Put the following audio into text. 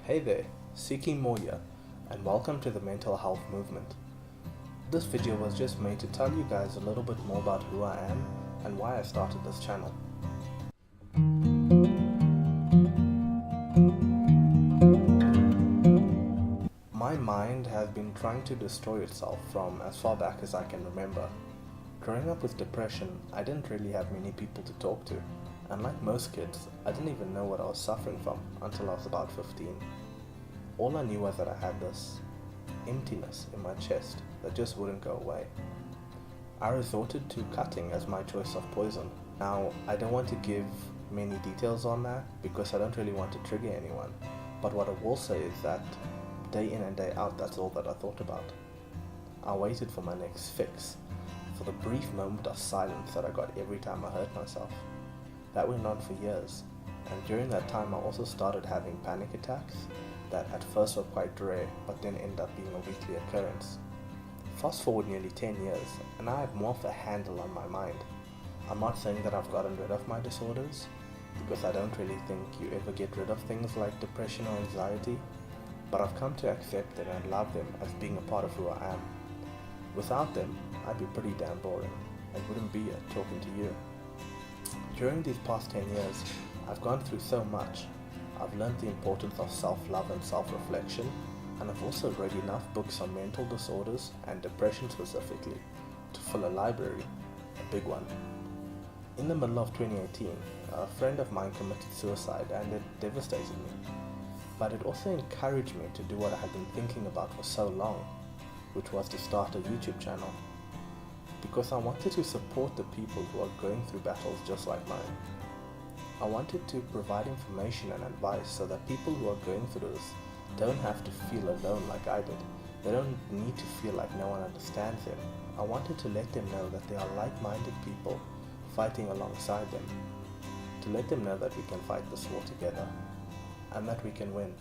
Hey there, Seeking More here, and welcome to the mental health movement. This video was just made to tell you guys a little bit more about who I am and why I started this channel. My mind has been trying to destroy itself from as far back as I can remember. Growing up with depression, I didn't really have many people to talk to, and like most kids, I didn't even know what I was suffering from until I was about 15. All I knew was that I had this emptiness in my chest that just wouldn't go away. I resorted to cutting as my choice of poison. Now, I don't want to give many details on that because I don't really want to trigger anyone, but what I will say is that day in and day out, that's all that I thought about. I waited for my next fix, for the brief moment of silence that I got every time I hurt myself. That went on for years, and during that time I also started having panic attacks that at first were quite rare, but then end up being a weekly occurrence. Fast forward nearly 10 years, and I have more of a handle on my mind. I'm not saying that I've gotten rid of my disorders, because I don't really think you ever get rid of things like depression or anxiety, but I've come to accept them and love them as being a part of who I am. Without them, I'd be pretty damn boring, and wouldn't be here talking to you. During these past 10 years, I've gone through so much. I've learned the importance of self-love and self-reflection, and I've also read enough books on mental disorders and depression specifically to fill a library, a big one. In the middle of 2018, a friend of mine committed suicide and it devastated me. But it also encouraged me to do what I had been thinking about for so long, which was to start a YouTube channel. Because I wanted to support the people who are going through battles just like mine. I wanted to provide information and advice so that people who are going through this don't have to feel alone like I did. They don't need to feel like no one understands them. I wanted to let them know that there are like-minded people fighting alongside them. To let them know that we can fight this war together and that we can win.